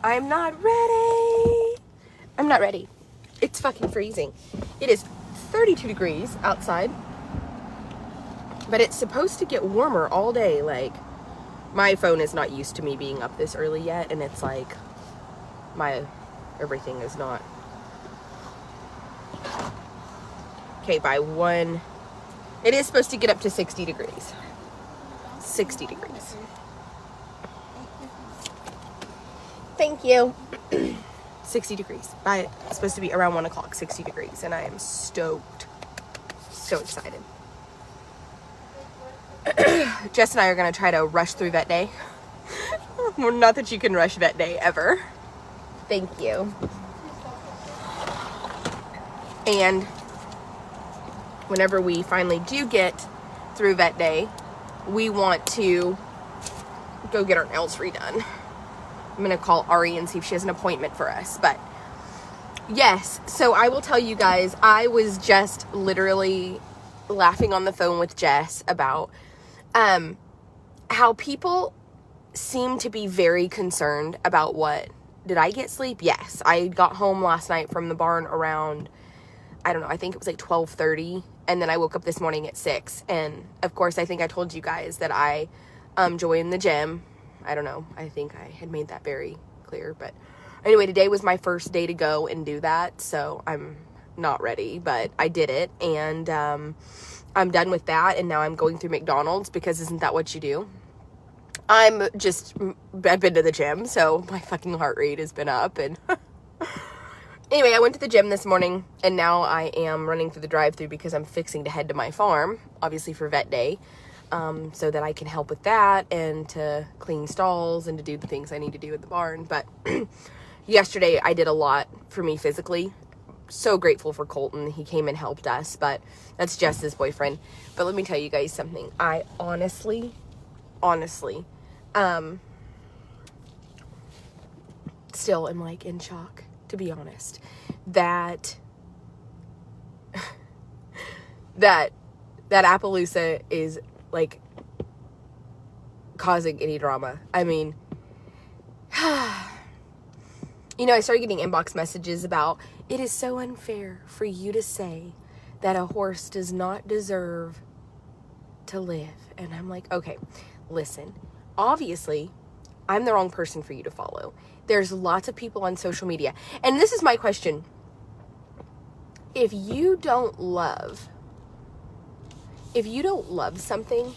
I'm not ready. I'm not ready. It's fucking freezing. It is 32 degrees outside, but it's supposed to get warmer all day. Like, my phone is not used to me being up this early yet, and it's like my everything is not. Okay, by 1, it is supposed to get up to 60 degrees. 60 degrees. Thank you. 60 degrees. It's supposed to be around 1 o'clock, 60 degrees, and I am stoked. So excited. Jess and I are going to try to rush through vet day. Not that you can rush vet day ever. Thank you. And whenever we finally do get through vet day, we want to go get our nails redone. I'm going to call Ari and see if she has an appointment for us. But yes, so I will tell you guys, I was just literally laughing on the phone with Jess about how people seem to be very concerned about what. Did I get sleep? Yes. I got home last night from the barn around, I don't know, I think it was like 12:30. And then I woke up this morning at 6. And of course, I think I told you guys that I joined the gym. I don't know. I think I had made that very clear. But anyway, today was my first day to go and do that. So I'm not ready, but I did it. And I'm done with that. And now I'm going through McDonald's, because isn't that what you do? I've been to the gym, so my fucking heart rate has been up. And anyway, I went to the gym this morning, and now I am running through the drive-thru because I'm fixing to head to my farm, obviously for vet day. So that I can help with that and to clean stalls and to do the things I need to do at the barn. But yesterday I did a lot for me physically. So grateful for Colton. He came and helped us, but that's Jess's boyfriend. But let me tell you guys something. I honestly, still am like in shock, to be honest, that Appaloosa is like causing any drama. I mean, you know, I started getting inbox messages about, it is so unfair for you to say that a horse does not deserve to live. And I'm like, okay, listen, obviously I'm the wrong person for you to follow. There's lots of people on social media. And this is my question. If you don't love something,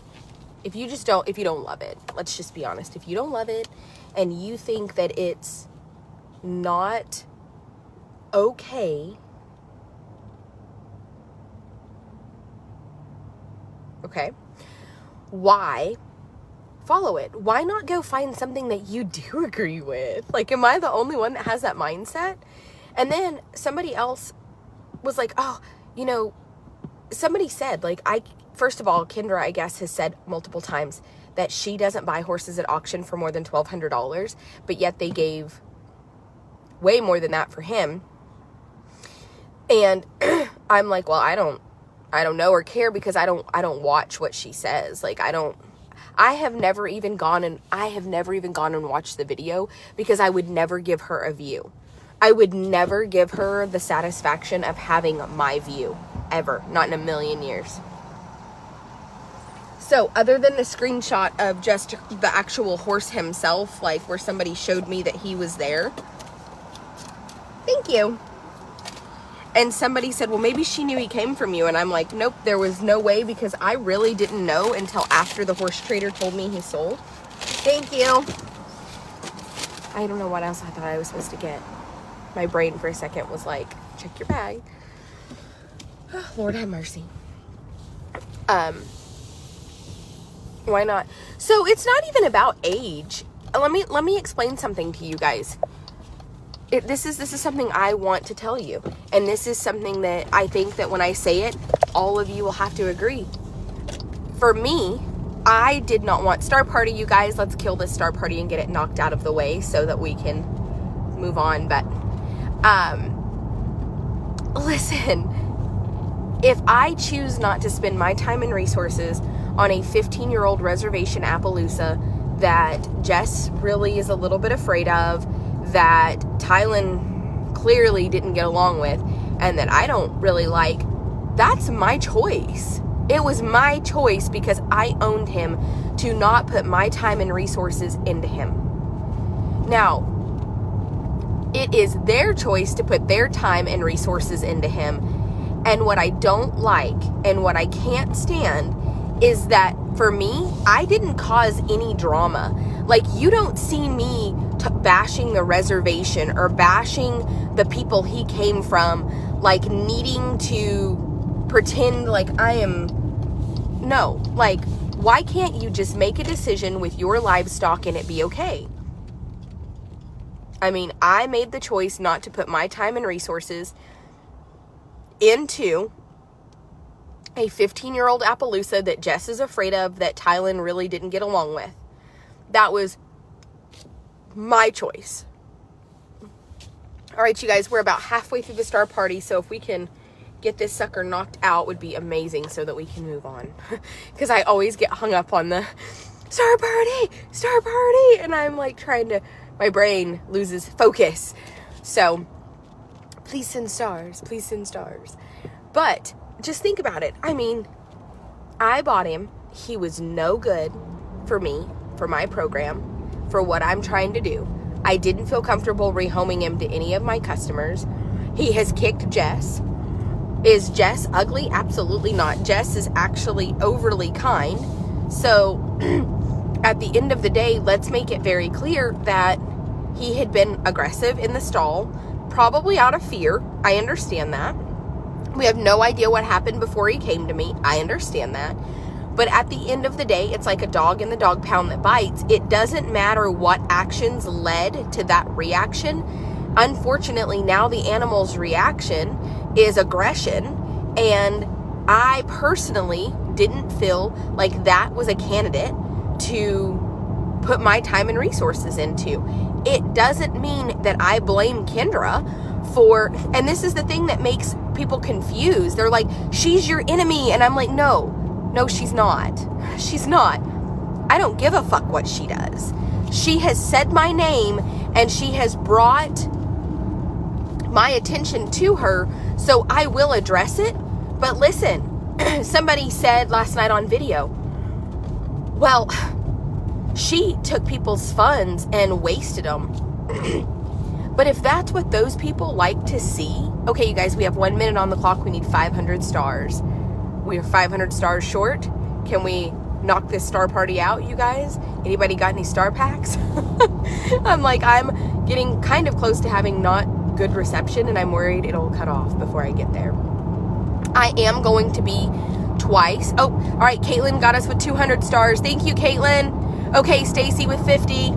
if you don't love it, let's just be honest. If you don't love it and you think that it's not okay, why follow it? Why not go find something that you do agree with? Like, am I the only one that has that mindset? And then somebody else was like, oh, you know, somebody said, like, first of all, Kendra, I guess, has said multiple times that she doesn't buy horses at auction for more than $1,200, but yet they gave way more than that for him. And I'm like, well, I don't know or care, because I don't watch what she says. Like, I have never even gone and watched the video, because I would never give her a view. I would never give her the satisfaction of having my view, ever, not in a million years. So other than the screenshot of just the actual horse himself, like where somebody showed me that he was there. Thank you. And somebody said, well, maybe she knew he came from you. And I'm like, nope, there was no way, because I really didn't know until after the horse trader told me he sold. Thank you. I don't know what else I thought I was supposed to get. My brain for a second was like, check your bag. Oh, Lord have mercy. Why not? So it's not even about age. Let me explain something to you guys. This is something I want to tell you. And this is something that I think that when I say it, all of you will have to agree. For me, I did not want Star Party, you guys. Let's kill this Star Party and get it knocked out of the way so that we can move on. But, listen, if I choose not to spend my time and resources on a 15-year-old reservation Appaloosa that Jess really is a little bit afraid of, that Tylen clearly didn't get along with and that I don't really like, that's my choice. It was my choice because I owned him to not put my time and resources into him. Now, it is their choice to put their time and resources into him. And what I don't like and what I can't stand is that for me, I didn't cause any drama. Like, you don't see me bashing the reservation or bashing the people he came from, like needing to pretend like I am. No, like, why can't you just make a decision with your livestock and it be okay? I mean, I made the choice not to put my time and resources into a 15-year-old Appaloosa that Jess is afraid of, that Tylen really didn't get along with. That was my choice. All right, you guys, we're about halfway through the star party, so if we can get this sucker knocked out would be amazing so that we can move on. Because I always get hung up on the star party, and I'm like trying to, my brain loses focus. So please send stars, please send stars. But just think about it. I mean, I bought him. He was no good for me, for my program, for what I'm trying to do. I didn't feel comfortable rehoming him to any of my customers. He has kicked Jess. Is Jess ugly? Absolutely not. Jess is actually overly kind. So at the end of the day, let's make it very clear that he had been aggressive in the stall, probably out of fear. I understand that. We have no idea what happened before he came to me. I understand that. But at the end of the day, it's like a dog in the dog pound that bites. It doesn't matter what actions led to that reaction. Unfortunately, now the animal's reaction is aggression, and I personally didn't feel like that was a candidate to put my time and resources into. It doesn't mean that I blame Kendra for, and this is the thing that makes people confused. They're like, she's your enemy, and I'm like, no, she's not. She's not. I don't give a fuck what she does. She has said my name, and she has brought my attention to her, so I will address it. But listen, somebody said last night on video, well, she took people's funds and wasted them. But if that's what those people like to see, okay, you guys, we have 1 minute on the clock. We need 500 stars. We are 500 stars short. Can we knock this star party out, you guys? Anybody got any star packs? I'm getting kind of close to having not good reception, and I'm worried it'll cut off before I get there. I am going to be twice. Oh, all right, Caitlin got us with 200 stars. Thank you, Caitlin. Okay, Stacy with 50.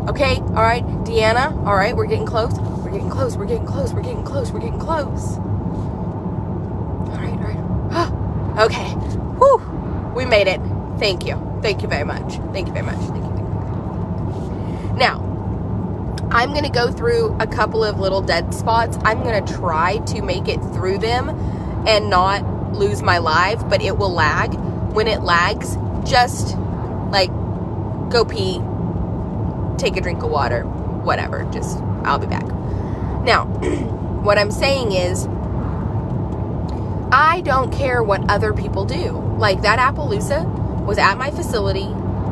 Okay, all right, Deanna. All right, we're getting close. We're getting close. We're getting close. We're getting close. We're getting close. All right, all right. Okay. Whew. We made it. Thank you. Thank you very much. Thank you very much. Thank you. Now, I'm going to go through a couple of little dead spots. I'm going to try to make it through them and not lose my live, but it will lag. When it lags, just like go pee, take a drink of water, whatever. Just, I'll be back. Now, what I'm saying is, I don't care what other people do. Like, that Appaloosa was at my facility.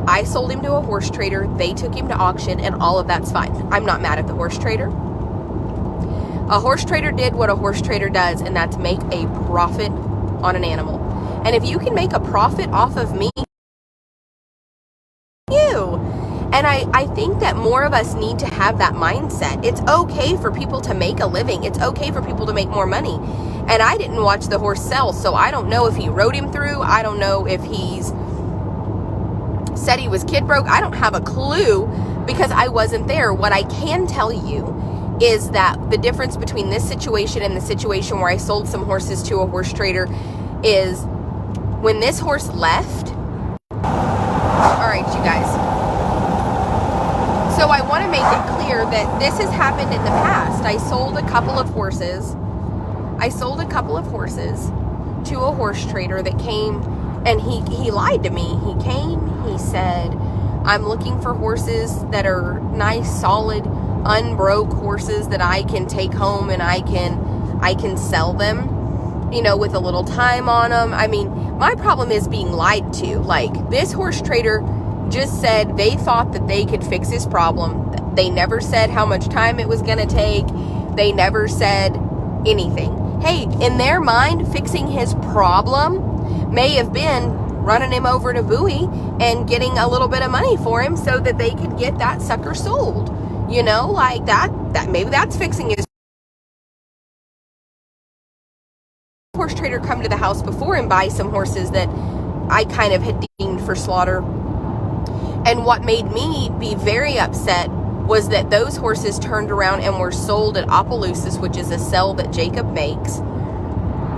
I sold him to a horse trader. They took him to auction, and all of that's fine. I'm not mad at the horse trader. A horse trader did what a horse trader does, and that's make a profit on an animal. And if you can make a profit off of me, you. And I think that more of us need to have that mindset. It's okay for people to make a living. It's okay for people to make more money. And I didn't watch the horse sell, so I don't know if he rode him through. I don't know if he's said he was kid broke. I don't have a clue because I wasn't there. What I can tell you is that the difference between this situation and the situation where I sold some horses to a horse trader is when this horse left. All right, you guys. So I want to make it clear that this has happened in the past. I sold a couple of horses to a horse trader that came, and he lied to me. He came, he said, I'm looking for horses that are nice, solid unbroke horses that I can take home and I can sell them, you know, with a little time on them. I mean, my problem is being lied to. Like, this horse trader just said they thought that they could fix his problem. They never said how much time it was going to take. They never said anything. Hey, in their mind, fixing his problem may have been running him over to Bowie and getting a little bit of money for him so that they could get that sucker sold. You know, like that maybe that's fixing his. Horse trader come to the house before and buy some horses that I kind of had deemed for slaughter. And what made me be very upset was that those horses turned around and were sold at Appaloosa, which is a sell that Jacob makes.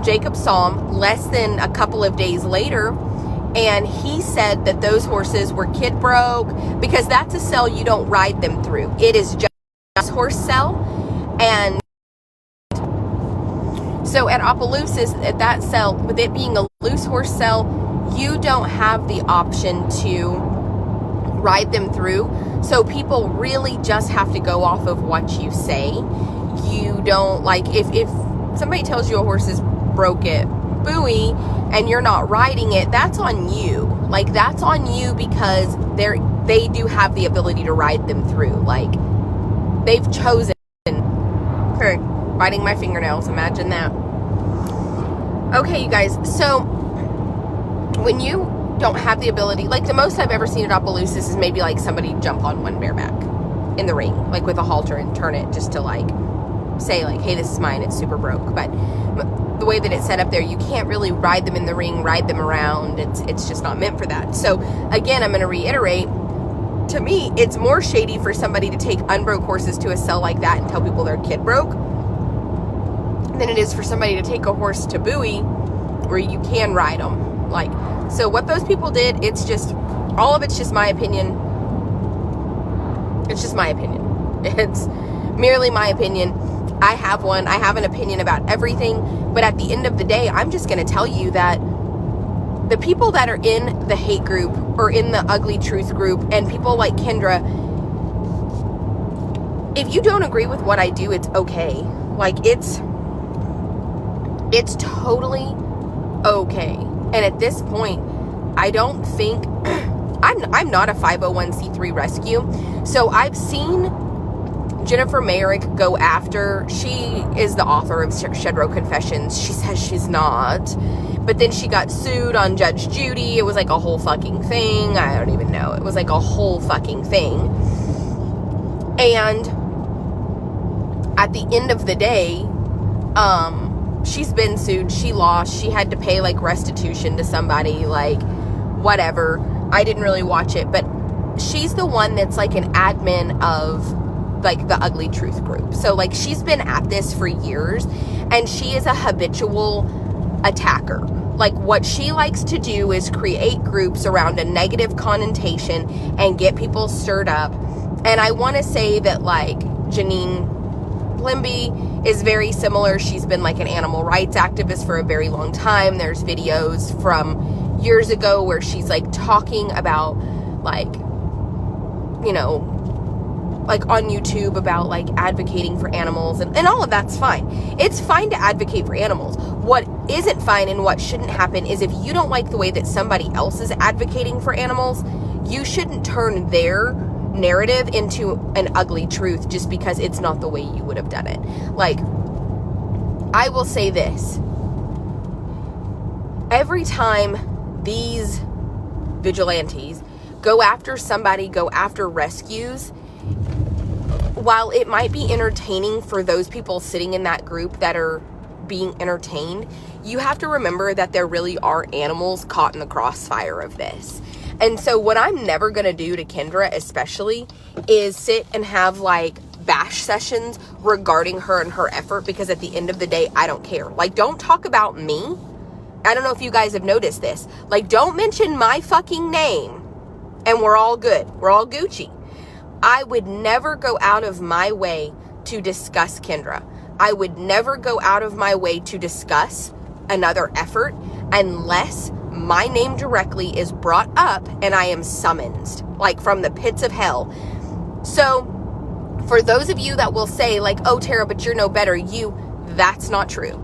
Jacob saw them less than a couple of days later, and he said that those horses were kid broke, because that's a sell you don't ride them through. It is just a horse sell. And so at Appaloosa, at that sell, with it being a loose horse sell, you don't have the option to ride them through. So people really just have to go off of what you say. You don't, like, if somebody tells you a horse is broke at Bowie and you're not riding it, that's on you. Like, that's on you, because they do have the ability to ride them through. Like, they've chosen. Okay, biting my fingernails, imagine that. Okay, you guys, so when you don't have the ability, like, the most I've ever seen at Appaloosa is maybe like somebody jump on one bareback in the ring, like with a halter, and turn it just to like say like, hey, this is mine, it's super broke. But the way that it's set up there, you can't really ride them in the ring, ride them around. It's just not meant for that. So again, I'm going to reiterate, to me, it's more shady for somebody to take unbroke horses to a sell like that and tell people they're kid broke than it is for somebody to take a horse to Bowie where you can ride them. Like, so what those people did, it's just, all of it's just my opinion. It's just my opinion. It's merely my opinion. I have one. I have an opinion about everything. But at the end of the day, I'm just going to tell you that the people that are in the hate group or in the ugly truth group, and people like Kendra, if you don't agree with what I do, it's okay. Like, it's totally okay. And at this point, I don't think, I'm not a 501c3 rescue. So I've seen Jennifer Merrick go after, she is the author of Shed Row Confessions. She says she's not. But then she got sued on Judge Judy. It was like a whole fucking thing. I don't even know. It was like a whole fucking thing. And at the end of the day, she's been sued. She lost. She had to pay like restitution to somebody, like whatever. I didn't really watch it, but she's the one that's like an admin of like the ugly truth group. So like, she's been at this for years, and she is a habitual attacker. Like, what she likes to do is create groups around a negative connotation and get people stirred up. And I want to say that like Janine Limby is very similar. She's been like an animal rights activist for a very long time. There's videos from years ago where she's like talking about like, you know, like on YouTube about like advocating for animals, and all of that's fine. It's fine to advocate for animals. What isn't fine and what shouldn't happen is, if you don't like the way that somebody else is advocating for animals, you shouldn't turn their narrative into an ugly truth just because it's not the way you would have done it. Like, I will say this. Every time these vigilantes go after somebody, go after rescues, while it might be entertaining for those people sitting in that group that are being entertained, you have to remember that there really are animals caught in the crossfire of this. And so what I'm never going to do to Kendra especially is sit and have like bash sessions regarding her and her effort, because at the end of the day, I don't care. Like, don't talk about me. I don't know if you guys have noticed this. Like, don't mention my fucking name and we're all good. We're all Gucci. I would never go out of my way to discuss Kendra. I would never go out of my way to discuss another effort unless my name directly is brought up and I am summoned, like from the pits of hell. So For those of you that will say like, oh, Tara, but you're no better, that's not true.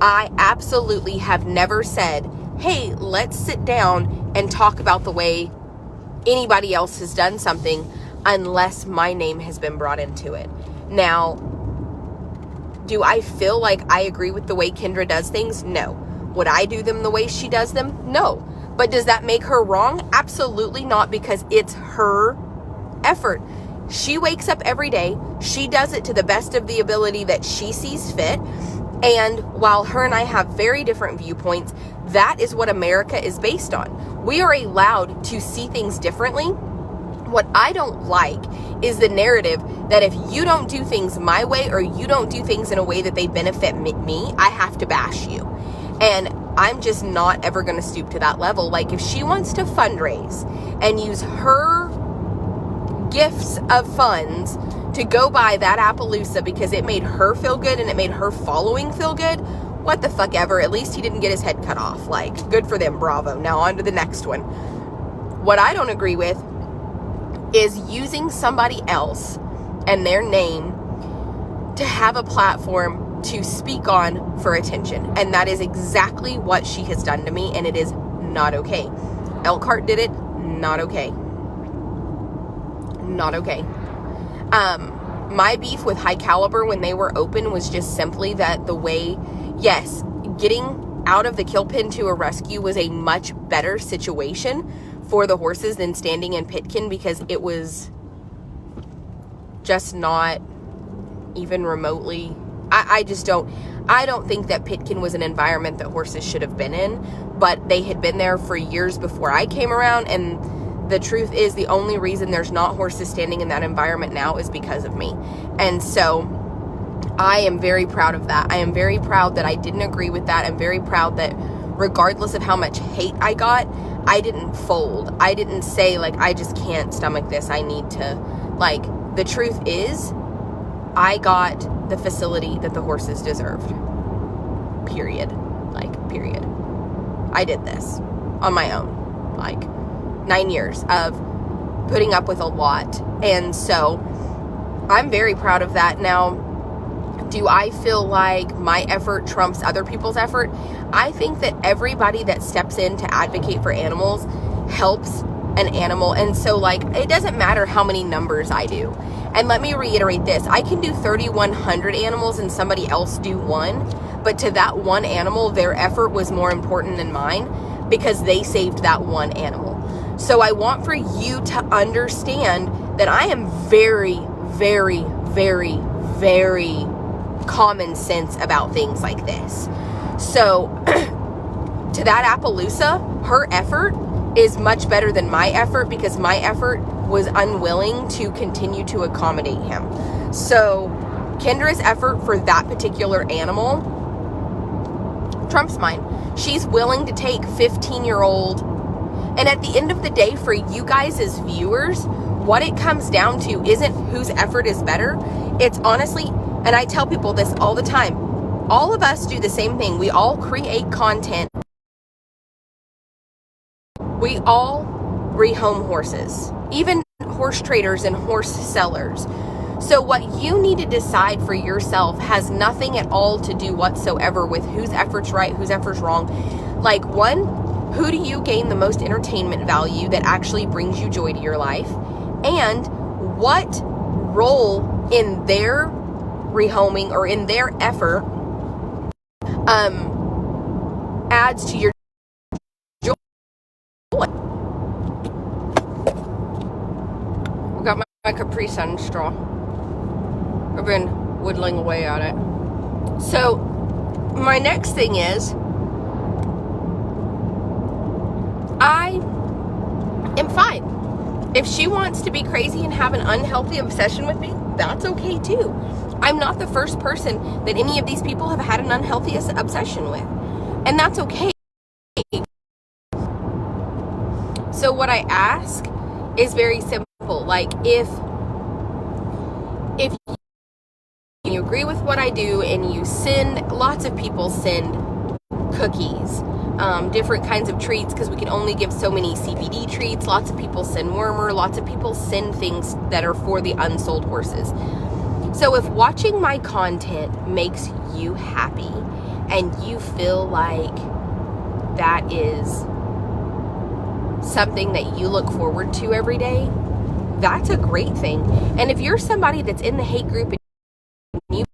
I absolutely have never said, hey, let's sit down and talk about the way anybody else has done something unless my name has been brought into it. Now, do I feel like I agree with the way Kendra does things? No. Would I do them the way she does them? No. But does that make her wrong? Absolutely not, because it's her effort. She wakes up every day. She does it to the best of the ability that she sees fit. And while her and I have very different viewpoints, that is what America is based on. We are allowed to see things differently. What I don't like is the narrative that if you don't do things my way or you don't do things in a way that they benefit me, I have to bash you. And I'm just not ever going to stoop to that level. Like, if she wants to fundraise and use her gifts of funds to go buy that Appaloosa because it made her feel good and it made her following feel good, what the fuck ever. At least he didn't get his head cut off. Like, good for them. Bravo. Now on to the next one. What I don't agree with is using somebody else and their name to have a platform to speak on for attention. And that is exactly what she has done to me, and it is not okay. Elkhart did it. Not okay. Not okay. My beef with High Caliber when they were open was just simply that the way, yes, getting out of the kill pen to a rescue was a much better situation for the horses than standing in Pitkin, because it was just not even remotely, I don't think that Pitkin was an environment that horses should have been in, but they had been there for years before I came around, and the truth is the only reason there's not horses standing in that environment now is because of me. And so I am very proud of that. I am very proud that I didn't agree with that. I'm very proud that regardless of how much hate I got, I didn't fold. I didn't say, like, I just can't stomach this. I need to, like, the truth is, I got the facility that the horses deserved. Period. Like, period. I did this on my own. Like, 9 years of putting up with a lot. And so I'm very proud of that. Now, do I feel like my effort trumps other people's effort? I think that everybody that steps in to advocate for animals helps an animal. And so, like, it doesn't matter how many numbers I do. And let me reiterate this. I can do 3,100 animals and somebody else do one. But to that one animal, their effort was more important than mine because they saved that one animal. So I want for you to understand that I am very, very, very, very common sense about things like this. So to that Appaloosa, her effort is much better than my effort because my effort was unwilling to continue to accommodate him. So Kendra's effort for that particular animal trumps mine. She's willing to take 15-year-old. And at the end of the day, for you guys as viewers, what it comes down to isn't whose effort is better. It's honestly, and I tell people this all the time, all of us do the same thing. We all create content. We all rehome horses, even horse traders and horse sellers. So what you need to decide for yourself has nothing at all to do whatsoever with whose effort's right, whose effort's wrong. Like, one, who do you gain the most entertainment value that actually brings you joy to your life? And what role in their rehoming or in their effort adds to your joy? We got my Capri Sun straw. I've been whittling away at it. So my next thing is, I am fine. If she wants to be crazy and have an unhealthy obsession with me, that's okay too. I'm not the first person that any of these people have had an unhealthy obsession with. And that's okay. So what I ask is very simple. Like, if you agree with what I do and you send, lots of people send cookies, different kinds of treats, because we can only give so many CBD treats. Lots of people send Wormer. Lots of people send things that are for the unsold horses. So if watching my content makes you happy and you feel like that is something that you look forward to every day, that's a great thing. And if you're somebody that's in the hate group and you,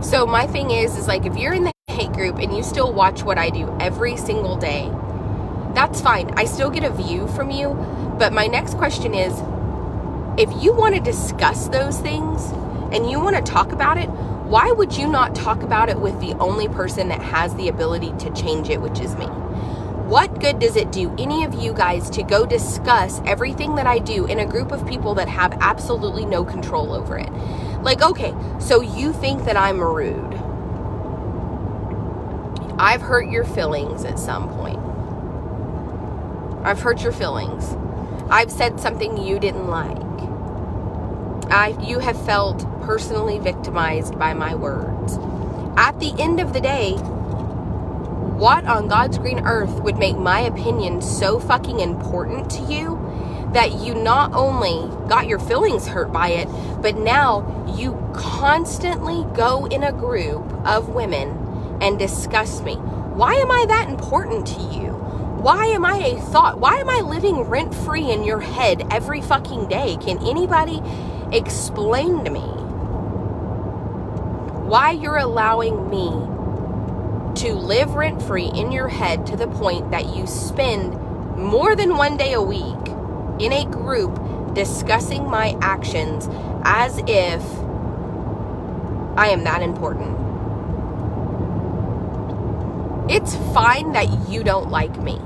so my thing is like, if you're in the hate group and you still watch what I do every single day, that's fine. I still get a view from you. But my next question is, if you want to discuss those things and you want to talk about it, why would you not talk about it with the only person that has the ability to change it, which is me? What good does it do any of you guys to go discuss everything that I do in a group of people that have absolutely no control over it? Like, okay, so you think that I'm rude. I've hurt your feelings at some point. I've hurt your feelings. I've said something you didn't like. You have felt personally victimized by my words. At the end of the day, what on God's green earth would make my opinion so fucking important to you that you not only got your feelings hurt by it, but now you constantly go in a group of women and discuss me? Why am I that important to you? Why am I a thought? Why am I living rent-free in your head every fucking day? Can anybody explain to me why you're allowing me to live rent-free in your head to the point that you spend more than one day a week in a group discussing my actions as if I am that important? It's fine that you don't like me.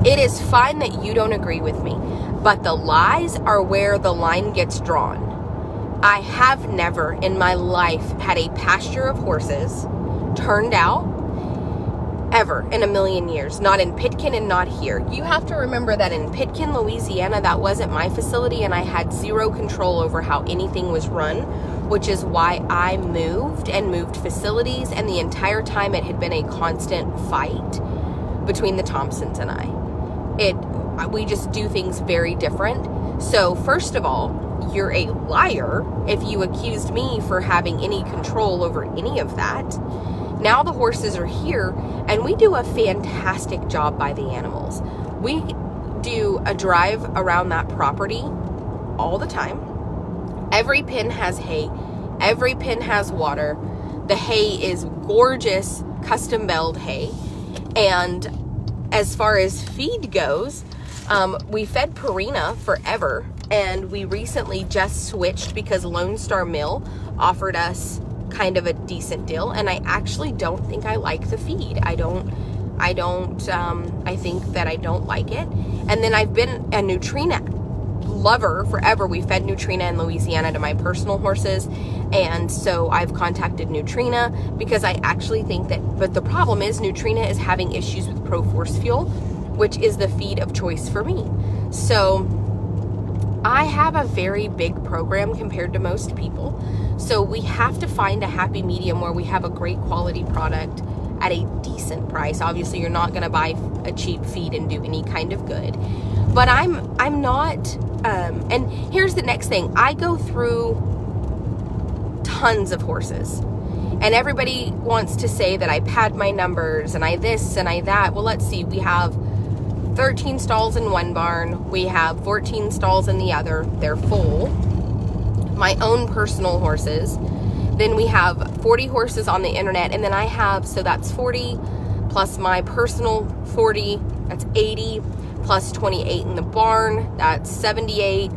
It is fine that you don't agree with me. But the lies are where the line gets drawn. I have never in my life had a pasture of horses turned out ever in a million years. Not in Pitkin and not here. You have to remember that in Pitkin, Louisiana, that wasn't my facility and I had zero control over how anything was run, which is why I moved facilities, and the entire time it had been a constant fight between the Thompsons and I. We just do things very different. So first of all, you're a liar if you accused me for having any control over any of that. Now the horses are here and we do a fantastic job by the animals. We do a drive around that property all the time. Every pen has hay. Every pen has water. The hay is gorgeous, custom belled hay. And as far as feed goes, we fed Purina forever. And we recently just switched because Lone Star Mill offered us kind of a decent deal. And I actually don't think I like the feed. I think that I don't like it. And then I've been a Nutrina lover forever. We fed Nutrina in Louisiana to my personal horses. And so I've contacted Nutrina because I actually think that, but the problem is Nutrina is having issues with Pro-Force Fuel, which is the feed of choice for me. So I have a very big program compared to most people. So we have to find a happy medium where we have a great quality product at a decent price. Obviously, you're not going to buy a cheap feed and do any kind of good. But I'm not, and here's the next thing. I go through tons of horses. And everybody wants to say that I pad my numbers and I this and I that. Well, let's see. We have 13 stalls in one barn. We have 14 stalls in the other. They're full. My own personal horses. Then we have 40 horses on the internet. And then I have, so that's 40 plus my personal 40. That's 80 plus 28 in the barn. That's 78.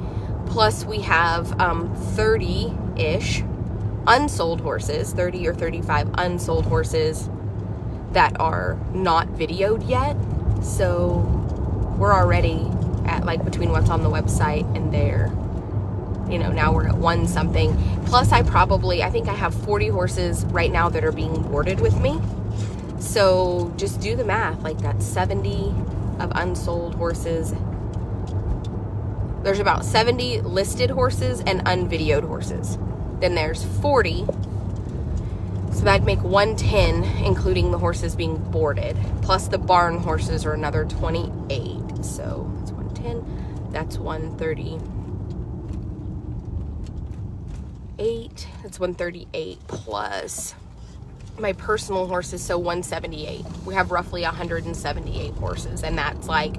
Plus we have 30-ish unsold horses, 30 or 35 unsold horses that are not videoed yet. So we're already at like between what's on the website and there, you know, now we're at one something. Plus I think I have 40 horses right now that are being boarded with me. So just do the math, like that's 70 of unsold horses. There's about 70 listed horses and unvideoed horses. Then there's 40, so that'd make 110, including the horses being boarded. Plus the barn horses are another 28, so that's 110, that's 130. 138. It's 138 plus my personal horses, so 178. We have roughly 178 horses, and that's like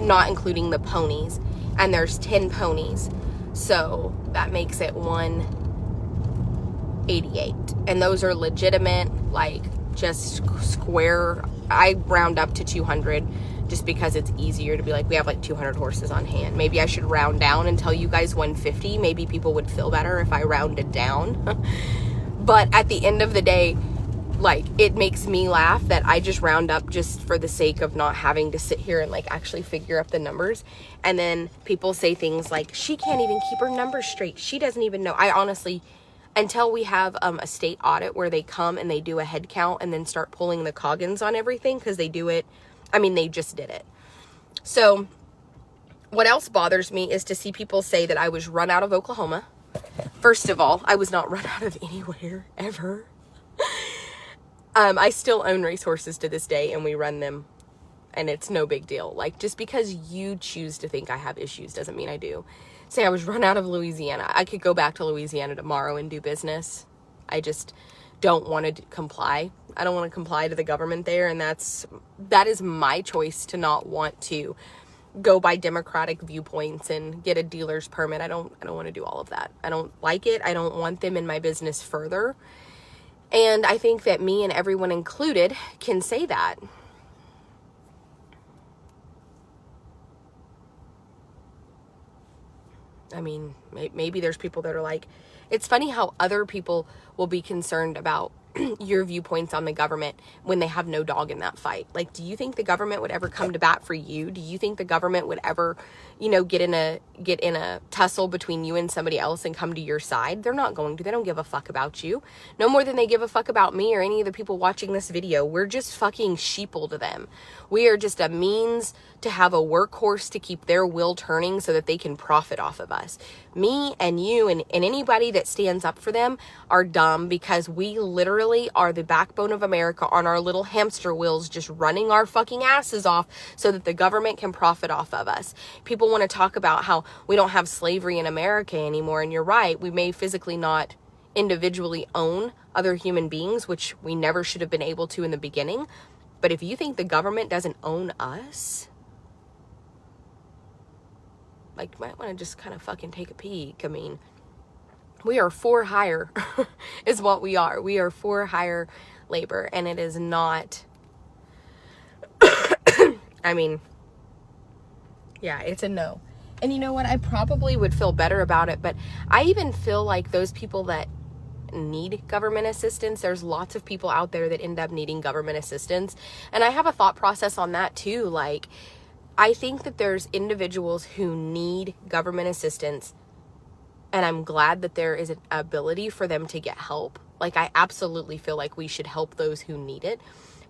not including the ponies. And there's 10 ponies, so that makes it 188. And those are legitimate, like just square. I round up to 200 just because it's easier to be like, we have like 200 horses on hand. Maybe I should round down and tell you guys 150. Maybe people would feel better if I rounded down. But at the end of the day, like, it makes me laugh that I just round up just for the sake of not having to sit here and like actually figure up the numbers. And then people say things like, she can't even keep her numbers straight. She doesn't even know. I honestly, until we have a state audit where they come and they do a head count and then start pulling the Coggins on everything, because they do it. I mean, they just did it. So what else bothers me is to see people say that I was run out of Oklahoma. First of all, I was not run out of anywhere ever. I still own racehorses to this day, and we run them, and it's no big deal. Like, just because you choose to think I have issues doesn't mean I do. Say I was run out of Louisiana. I could go back to Louisiana tomorrow and do business. I just don't want to comply. I don't want to comply to the government there, and that is my choice to not want to go by democratic viewpoints and get a dealer's permit. I don't want to do all of that. I don't like it. I don't want them in my business further. And I think that me and everyone included can say that. I mean, maybe there's people that are like, it's funny how other people will be concerned about your viewpoints on the government when they have no dog in that fight. Like, do you think the government would ever come to bat for you? Do you think the government would ever, get in a tussle between you and somebody else and come to your side? They're not going to. They don't give a fuck about you. No more than they give a fuck about me or any of the people watching this video. We're just fucking sheeple to them. We are just a means to have a workhorse to keep their wheel turning so that they can profit off of us. Me and you and anybody that stands up for them are dumb, because we literally are the backbone of America on our little hamster wheels, just running our fucking asses off so that the government can profit off of us. People want to talk about how we don't have slavery in America anymore, and you're right. We may physically not individually own other human beings, which we never should have been able to in the beginning. But if you think the government doesn't own us, like, you might want to just kind of fucking take a peek. I mean, we are for hire is what we are. We are for hire labor, and it is not, I mean, yeah, it's a no. And you know what? I probably would feel better about it, but I even feel like those people that need government assistance, there's lots of people out there that end up needing government assistance. And I have a thought process on that too. Like, I think that there's individuals who need government assistance, and I'm glad that there is an ability for them to get help. Like, I absolutely feel like we should help those who need it.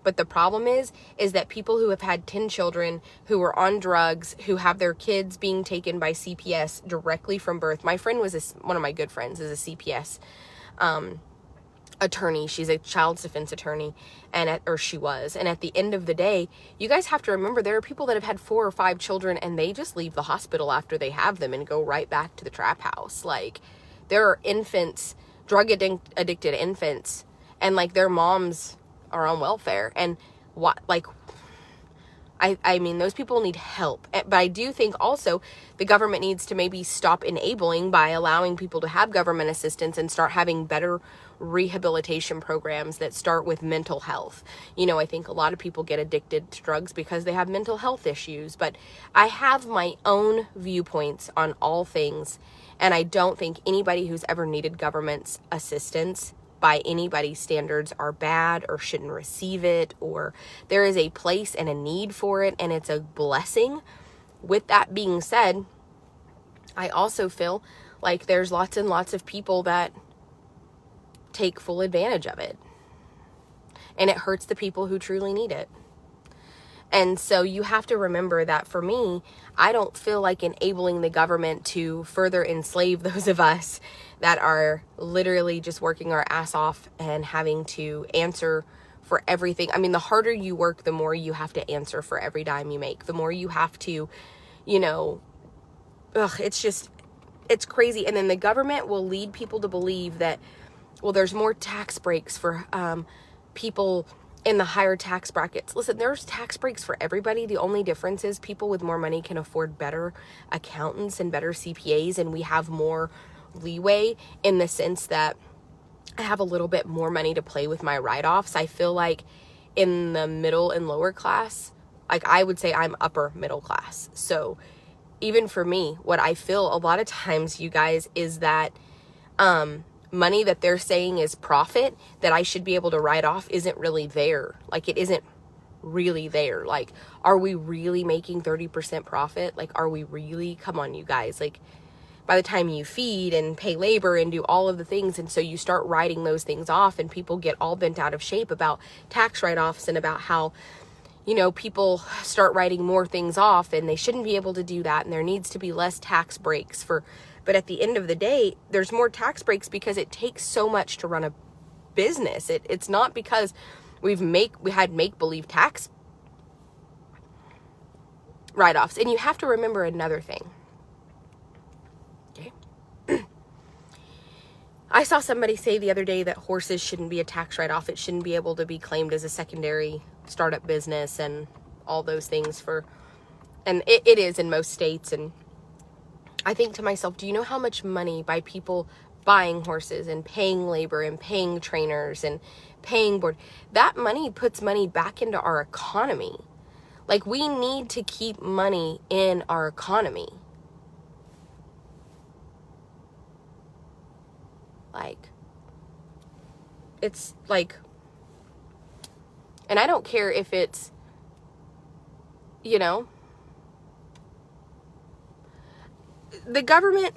But the problem is that people who have had 10 children, who are on drugs, who have their kids being taken by CPS directly from birth. My friend one of my good friends is a CPS attorney. She's a child defense attorney, or she was. And at the end of the day, you guys have to remember, there are people that have had 4 or 5 children and they just leave the hospital after they have them and go right back to the trap house. Like, there are infants, drug addicted infants, and like their moms are on welfare. And what, like, I mean, those people need help. But I do think also the government needs to maybe stop enabling by allowing people to have government assistance and start having better rehabilitation programs that start with mental health. I think a lot of people get addicted to drugs because they have mental health issues. But I have my own viewpoints on all things, and I don't think anybody who's ever needed government's assistance by anybody's standards are bad or shouldn't receive it, or there is a place and a need for it, and it's a blessing. With that being said, I also feel like there's lots and lots of people that take full advantage of it, and it hurts the people who truly need it. And so you have to remember that for me, I don't feel like enabling the government to further enslave those of us that are literally just working our ass off and having to answer for everything. I mean, the harder you work, the more you have to answer for every dime you make. The more you have to, it's just, it's crazy. And then the government will lead people to believe that, well, there's more tax breaks for people in the higher tax brackets. Listen, there's tax breaks for everybody. The only difference is people with more money can afford better accountants and better CPAs, and we have more leeway in the sense that I have a little bit more money to play with my write-offs. I feel like in the middle and lower class, like I would say I'm upper middle class. So even for me, what I feel a lot of times, you guys, is that money that they're saying is profit that I should be able to write off isn't really there. Like, it isn't really there. Like, are we really making 30% profit? Like, are we really? Come on, you guys. Like, by the time you feed and pay labor and do all of the things, and so you start writing those things off, and people get all bent out of shape about tax write-offs and about how, you know, people start writing more things off and they shouldn't be able to do that, and there needs to be less tax breaks for, but at the end of the day, there's more tax breaks because it takes so much to run a business. It's not because we had make-believe tax write-offs. And you have to remember another thing. Okay. I saw somebody say the other day that horses shouldn't be a tax write-off. It shouldn't be able to be claimed as a secondary startup business and all those things and it is in most states. And I think to myself, do you know how much money by people buying horses and paying labor and paying trainers and paying board, that money puts money back into our economy. Like, we need to keep money in our economy. Like, it's like, and I don't care if it's, you know, the government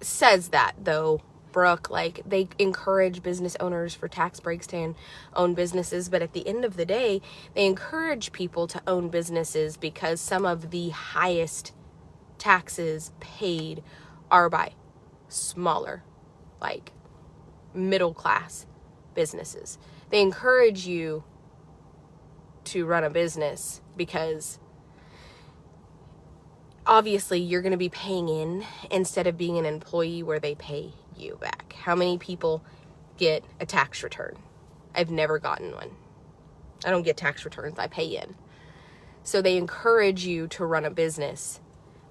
says that, though, Brooke, like, they encourage business owners for tax breaks to own businesses, but at the end of the day, they encourage people to own businesses because some of the highest taxes paid are by smaller, like, middle class businesses. They encourage you to run a business because obviously you're going to be paying in instead of being an employee where they pay you back. How many people get a tax return? I've never gotten one. I don't get tax returns. I pay in. So they encourage you to run a business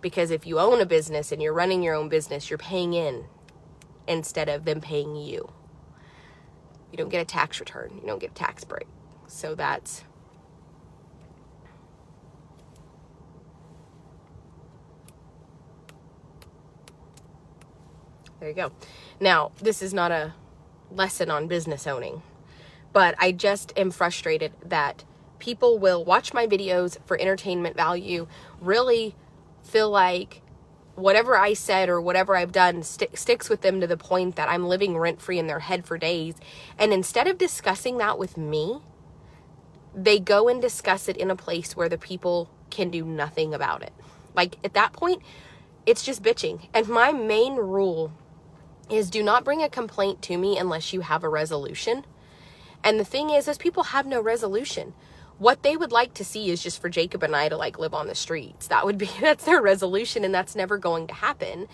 because if you own a business and you're running your own business, you're paying in instead of them paying you. You don't get a tax return. You don't get a tax break. So that's... There you go. Now, this is not a lesson on business owning, but I just am frustrated that people will watch my videos for entertainment value, really feel like whatever I said or whatever I've done sticks with them to the point that I'm living rent-free in their head for days. And instead of discussing that with me, they go and discuss it in a place where the people can do nothing about it. Like, at that point, it's just bitching. And my main rule is do not bring a complaint to me unless you have a resolution. And the thing is people have no resolution. What they would like to see is just for Jacob and I to, like, live on the streets. That's their resolution, and that's never going to happen.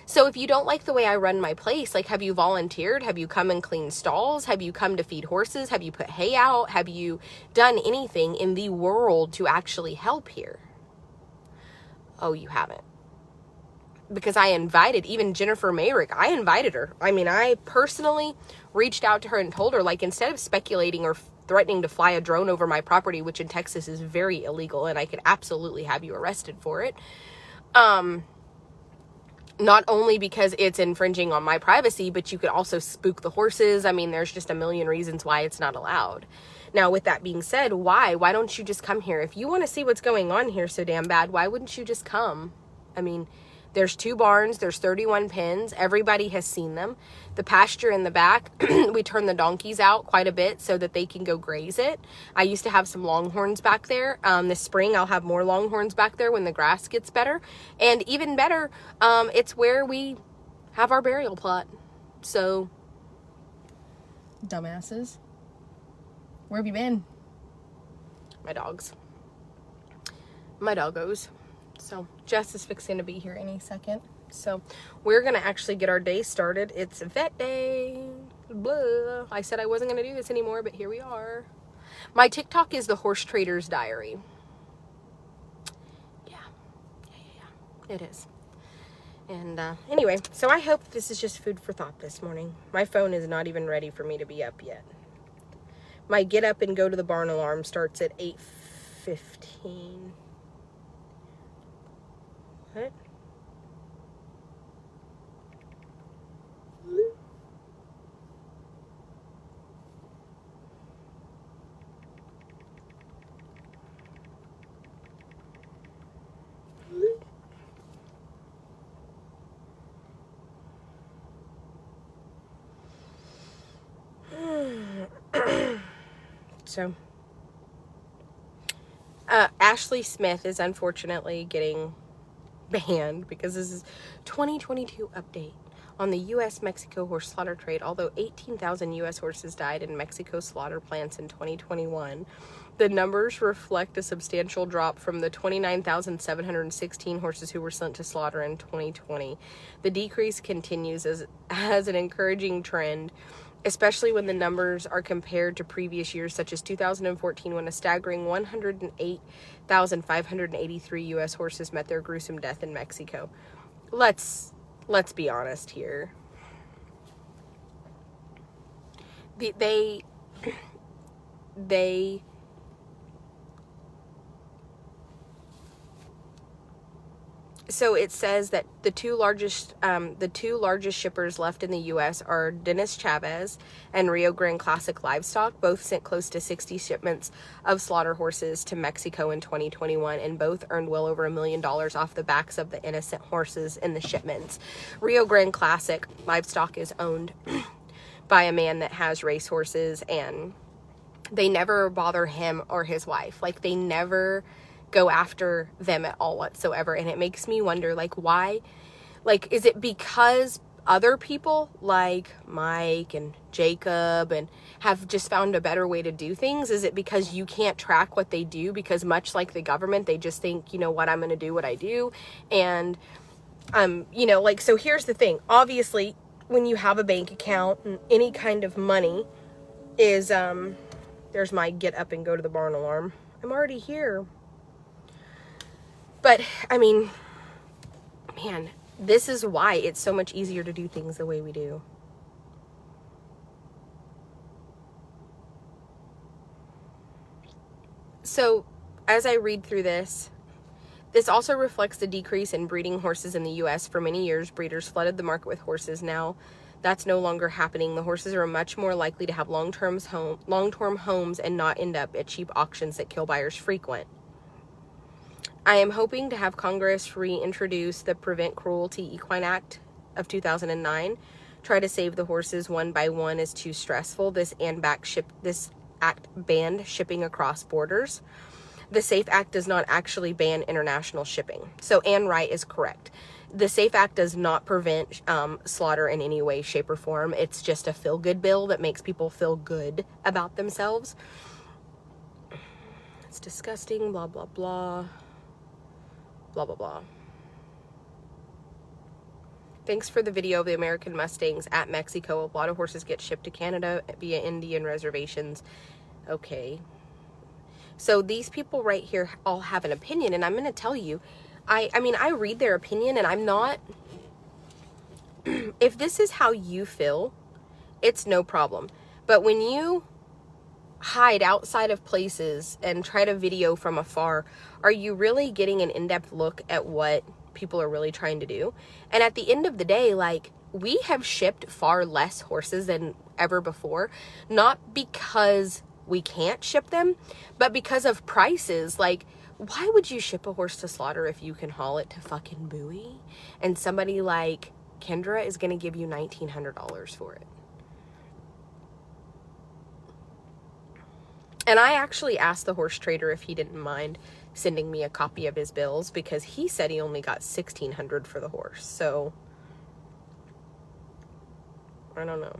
So if you don't like the way I run my place, like, have you volunteered? Have you come and cleaned stalls? Have you come to feed horses? Have you put hay out? Have you done anything in the world to actually help here? Oh, you haven't. Because I invited, even Jennifer Mayrick, I invited her. I mean, I personally reached out to her and told her, like, instead of speculating or threatening to fly a drone over my property, which in Texas is very illegal, and I could absolutely have you arrested for it. Not only because it's infringing on my privacy, but you could also spook the horses. I mean, there's just a million reasons why it's not allowed. Now, with that being said, why? Why don't you just come here? If you want to see what's going on here so damn bad, why wouldn't you just come? I mean, there's 2 barns, there's 31 pens, everybody has seen them. The pasture in the back, we turn the donkeys out quite a bit so that they can go graze it. I used to have some longhorns back there. This spring, I'll have more longhorns back there when the grass gets better. And even better, it's where we have our burial plot. So, dumbasses. Where have you been? My dogs. My doggos. So Jess is fixing to be here any second. So we're going to actually get our day started. It's vet day. Blah. I said I wasn't going to do this anymore, but here we are. My TikTok is the Horse Trader's Diary. Yeah. It is. And anyway, so I hope this is just food for thought this morning. My phone is not even ready for me to be up yet. My get up and go to the barn alarm starts at 8:15. What? So, Ashley Smith is unfortunately getting banned because this is 2022 update on the U.S.-Mexico horse slaughter trade. Although 18,000 U.S. horses died in Mexico slaughter plants in 2021, the numbers reflect a substantial drop from the 29,716 horses who were sent to slaughter in 2020. The decrease continues as an encouraging trend, especially when the numbers are compared to previous years, such as 2014, when a staggering 108,583 U.S. horses met their gruesome death in Mexico. Let's be honest here. They So it says that the two largest shippers left in the U.S. are Dennis Chavez and Rio Grande Classic Livestock. Both sent close to 60 shipments of slaughter horses to Mexico in 2021, and both earned well over $1 million off the backs of the innocent horses in the shipments. Rio Grande Classic Livestock is owned by a man that has racehorses, and they never bother him or his wife. Like, they never go after them at all whatsoever. And it makes me wonder, like, why? Like, is it because other people like Mike and Jacob and have just found a better way to do things? Is it because you can't track what they do? Because much like the government, they just think, you know what, I'm going to do what I do. And, you know, like, so here's the thing. Obviously, when you have a bank account and any kind of money is, there's my get up and go to the barn alarm. I'm already here. But, I mean, man, this is why it's so much easier to do things the way we do. So, as I read through this also reflects the decrease in breeding horses in the U.S. For many years, breeders flooded the market with horses. Now, that's no longer happening. The horses are much more likely to have long-term homes and not end up at cheap auctions that kill buyers frequent. I am hoping to have Congress reintroduce the Prevent Cruelty Equine Act of 2009. Try to save the horses one by one is too stressful. This act banned shipping across borders. The SAFE Act does not actually ban international shipping. So Ann Wright is correct. The SAFE Act does not prevent slaughter in any way, shape, or form. It's just a feel-good bill that makes people feel good about themselves. It's disgusting, blah, blah, blah. Blah, blah, blah. Thanks for the video of the American Mustangs at Mexico. A lot of horses get shipped to Canada via Indian reservations. Okay. So these people right here all have an opinion, and I'm going to tell you, I mean, I read their opinion, and I'm not, if this is how you feel, it's no problem. But when you hide outside of places and try to video from afar, are you really getting an in-depth look at what people are really trying to do? And at the end of the day, like, we have shipped far less horses than ever before, not because we can't ship them, but because of prices. Like, why would you ship a horse to slaughter if you can haul it to fucking Bowie and somebody like Kendra is going to give you $1,900 for it? And I actually asked the horse trader if he didn't mind sending me a copy of his bills, because he said he only got $1,600 for the horse. So, I don't know.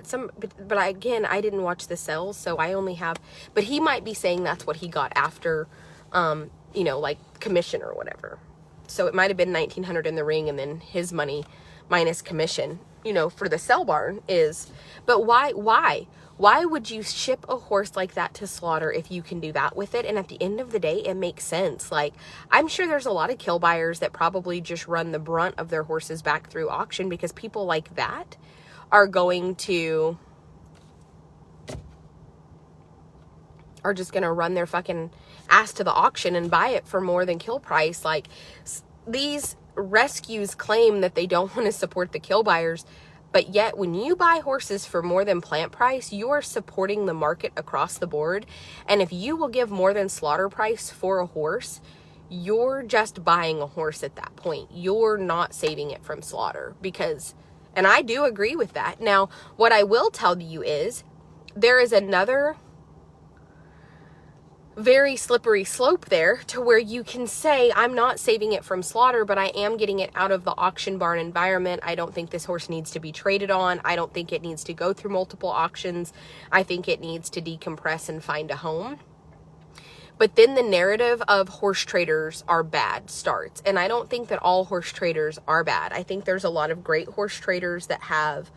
but again, I didn't watch the sales, so I only have, but he might be saying that's what he got after, you know, like commission or whatever. So it might have been $1,900 in the ring, and then his money minus commission, you know, for the sell barn is, but why would you ship a horse like that to slaughter if you can do that with it? And at the end of the day, it makes sense. Like, I'm sure there's a lot of kill buyers that probably just run the brunt of their horses back through auction, because people like that are just gonna run their fucking ass to the auction and buy it for more than kill price. Like, these rescues claim that they don't want to support the kill buyers, but yet when you buy horses for more than plant price, you are supporting the market across the board. And if you will give more than slaughter price for a horse, you're just buying a horse at that point. You're not saving it from slaughter, because, and I do agree with that. Now, what I will tell you is there is another very slippery slope there, to where you can say, I'm not saving it from slaughter, but I am getting it out of the auction barn environment. I don't think this horse needs to be traded on. I don't think it needs to go through multiple auctions. I think it needs to decompress and find a home. But then the narrative of horse traders are bad starts. And I don't think that all horse traders are bad. I think there's a lot of great horse traders that have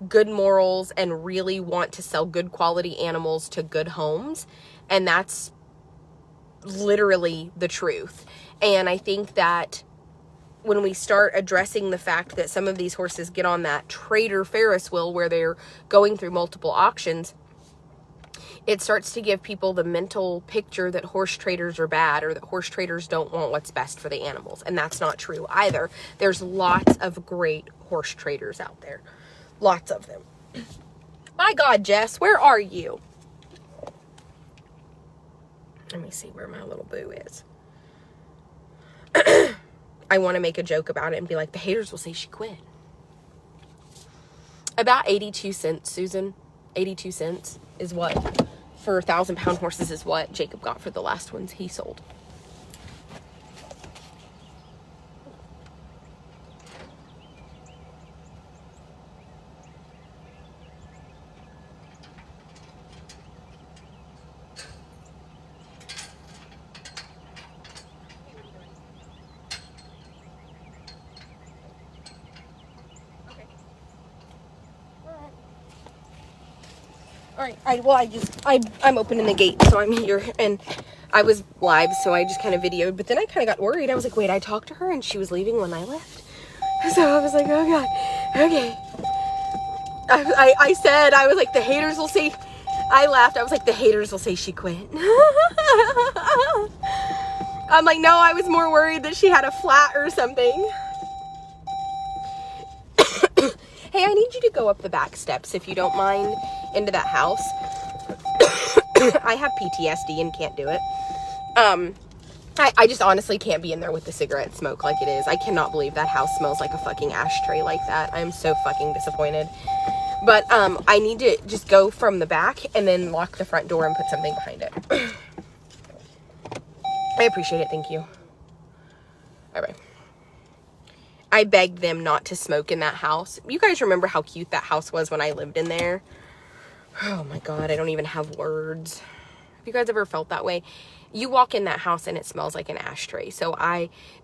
good morals and really want to sell good quality animals to good homes. And that's literally the truth. And I think that when we start addressing the fact that some of these horses get on that trader Ferris wheel where they're going through multiple auctions, it starts to give people the mental picture that horse traders are bad, or that horse traders don't want what's best for the animals. And that's not true either. There's lots of great horse traders out there. Lots of them. My God, Jess, where are you? Let me see where my little boo is. I want to make a joke about it and be like, the haters will say she quit. About 82 cents, Susan. 82 cents is what, for 1,000-pound horses, is what Jacob got for the last ones he sold. I'm opening the gate, so I'm here, and I was live, so I just kind of videoed, but then I kind of got worried. I was like, wait, I talked to her, and she was leaving when I left, so I was like, oh God, okay. I said, I was like, the haters will say, I laughed, I was like, the haters will say she quit. I'm like, no, I was more worried that she had a flat or something. Hey, I need you to go up the back steps, if you don't mind, into that house. I have PTSD and can't do it. I just honestly can't be in there with the cigarette smoke like it is. I cannot believe that house smells like a fucking ashtray like that. I'm so fucking disappointed. But I need to just go from the back and then lock the front door and put something behind it. I appreciate it. Thank you. All right. I begged them not to smoke in that house. You guys remember how cute that house was when I lived in there? Oh my God, I don't even have words. Have you guys ever felt that way? You walk in that house and it smells like an ashtray. So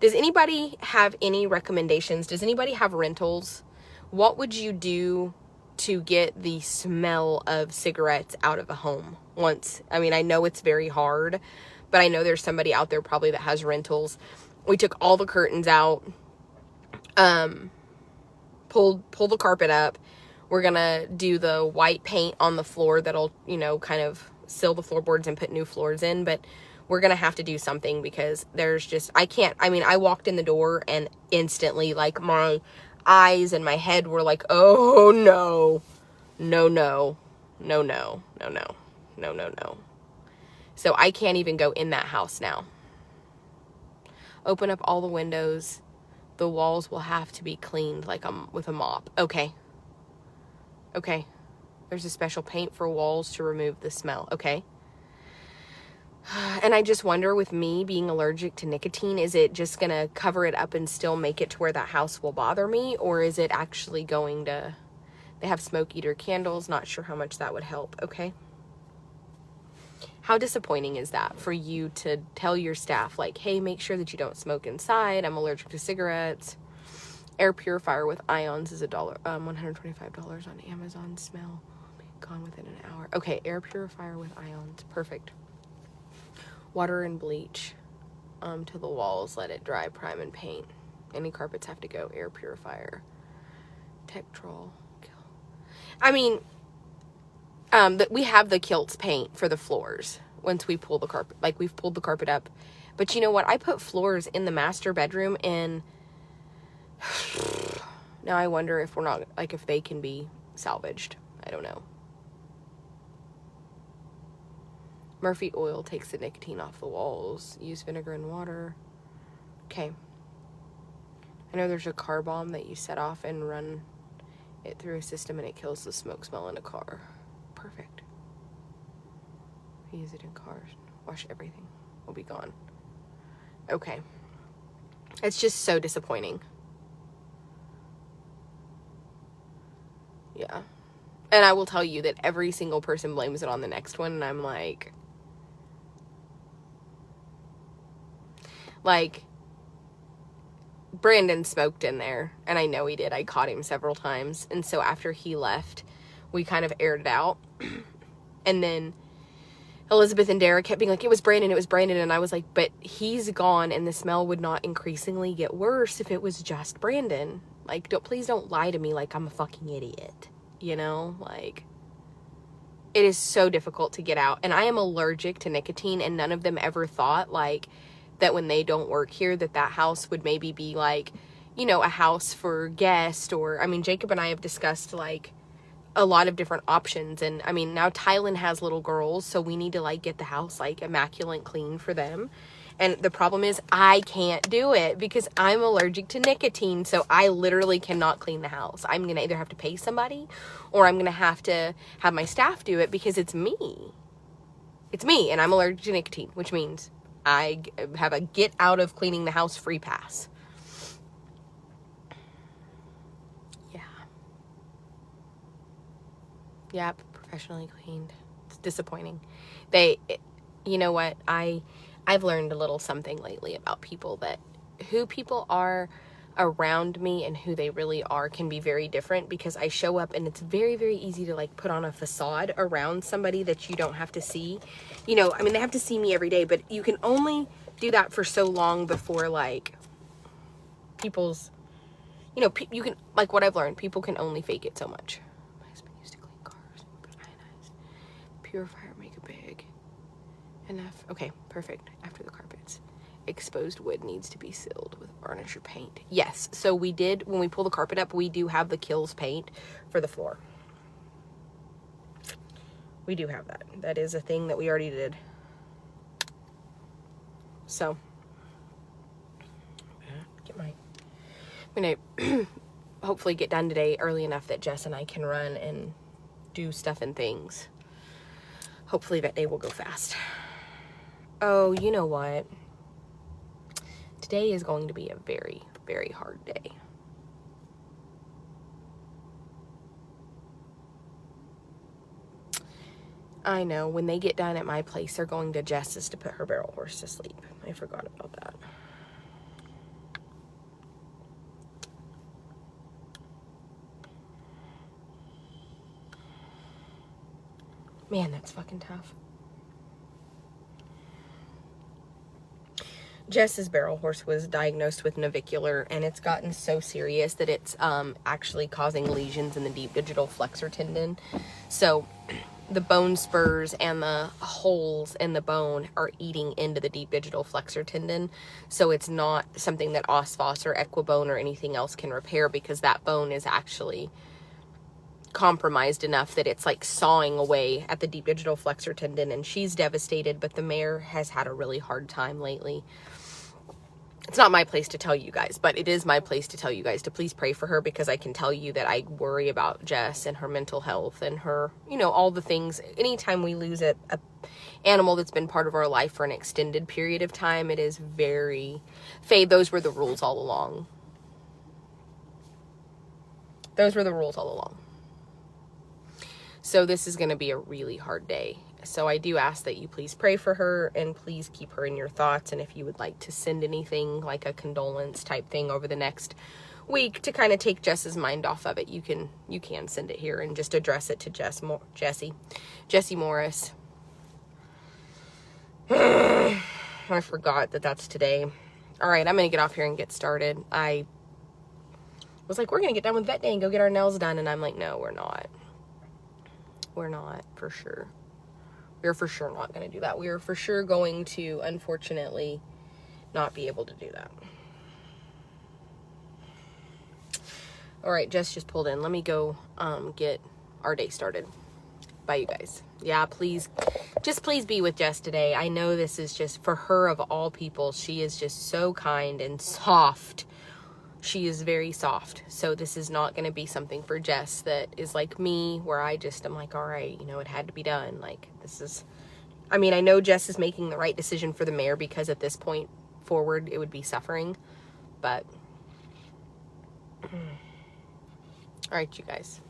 does anybody have any recommendations? Does anybody have rentals? What would you do to get the smell of cigarettes out of a home once? I mean, I know it's very hard, but I know there's somebody out there probably that has rentals. We took all the curtains out. Pull the carpet up. We're gonna do the white paint on the floor that'll, you know, kind of seal the floorboards and put new floors in, but we're gonna have to do something because there's just, I walked in the door and instantly, like, my eyes and my head were like, oh no, no. So I can't even go in that house now. Open up all the windows. The walls will have to be cleaned like with a mop. Okay. There's a special paint for walls to remove the smell. Okay. And I just wonder, with me being allergic to nicotine, is it just going to cover it up and still make it to where that house will bother me? Or is it actually going to They have smoke eater candles. Not sure how much that would help. Okay. How disappointing is that for you to tell your staff, like, hey, make sure that you don't smoke inside. I'm allergic to cigarettes. Air purifier with ions is $125 on Amazon. Smell be gone within an hour. Okay, air purifier with ions. Perfect. Water and bleach to the walls. Let it dry, prime, and paint. Any carpets have to go. Air purifier. Tectrol. I mean, we have the Kilts paint for the floors once we pull the carpet. Like, we've pulled the carpet up. But you know what? I put floors in the master bedroom in... Now I wonder if we're not... Like, if they can be salvaged. I don't know. Murphy oil takes the nicotine off the walls. Use vinegar and water. Okay. I know there's a car bomb that you set off and run it through a system and it kills the smoke smell in a car. Perfect. Use it in cars. Wash everything. Will be gone. Okay. It's just so disappointing. Yeah. And I will tell you that every single person blames it on the next one, and I'm like, Brandon smoked in there, and I know he did. I caught him several times, and so after he left, we kind of aired it out, and then Elizabeth and Dara kept being like, it was Brandon, and I was like, but he's gone, and the smell would not increasingly get worse if it was just Brandon. Like, please don't lie to me like I'm a fucking idiot, you know? Like, it is so difficult to get out, and I am allergic to nicotine, and none of them ever thought, like, that when they don't work here, that house would maybe be, like, you know, a house for guests, or, I mean, Jacob and I have discussed, like, a lot of different options, and, I mean, now Tylen has little girls, so we need to, like, get the house, like, immaculate clean for them. And the problem is I can't do it because I'm allergic to nicotine. So I literally cannot clean the house. I'm going to either have to pay somebody or I'm going to have my staff do it because it's me. It's me, and I'm allergic to nicotine, which means I have a get out of cleaning the house free pass. Yeah. Yep. Professionally cleaned. It's disappointing. You know what? I've learned a little something lately about people, that who people are around me and who they really are can be very different, because I show up and it's very, very easy to, like, put on a facade around somebody that you don't have to see. You know, I mean, they have to see me every day, but you can only do that for so long before, like, people's, you know, you can, like, what I've learned, people can only fake it so much. My husband used to clean cars, but ionized. Purifier, make it big. Enough. Okay, perfect. After the carpets. Exposed wood needs to be sealed with varnish or paint. Yes, so we did, when we pull the carpet up, we do have the Kills paint for the floor. We do have that. That is a thing that we already did. So, I'm gonna hopefully get done today early enough that Jess and I can run and do stuff and things. Hopefully that day will go fast. Oh, you know what? Today is going to be a very, very hard day. I know. When they get done at my place, they're going to Jess's to put her barrel horse to sleep. I forgot about that. Man, that's fucking tough. Jess's barrel horse was diagnosed with navicular, and it's gotten so serious that it's actually causing lesions in the deep digital flexor tendon. So the bone spurs and the holes in the bone are eating into the deep digital flexor tendon. So it's not something that Osphos or Equibone or anything else can repair, because that bone is actually compromised enough that it's like sawing away at the deep digital flexor tendon, and she's devastated, but the mare has had a really hard time lately. It's not my place to tell you guys, but it is my place to tell you guys to please pray for her, because I can tell you that I worry about Jess and her mental health and her, you know, all the things. Anytime we lose a animal that's been part of our life for an extended period of time, it is very... Faye, those were the rules all along. Those were the rules all along. So this is going to be a really hard day. So I do ask that you please pray for her and please keep her in your thoughts. And if you would like to send anything like a condolence type thing over the next week to kind of take Jess's mind off of it, you can send it here and just address it to Jessie Morris. I forgot that that's today. All right, I'm going to get off here and get started. I was like, we're going to get done with vet day and go get our nails done. And I'm like, no, we're not. We're not, for sure. We're for sure not going to do that. We are for sure going to, unfortunately, not be able to do that. All right, Jess just pulled in. Let me go get our day started. Bye, you guys. Yeah, please be with Jess today. I know this is just, for her of all people, she is just so kind and soft. She is very soft. So this is not going to be something for Jess that is like me, where I'm like, all right, it had to be done. Like, this is, I know Jess is making the right decision for the mare, because at this point forward, it would be suffering. But, all right, you guys.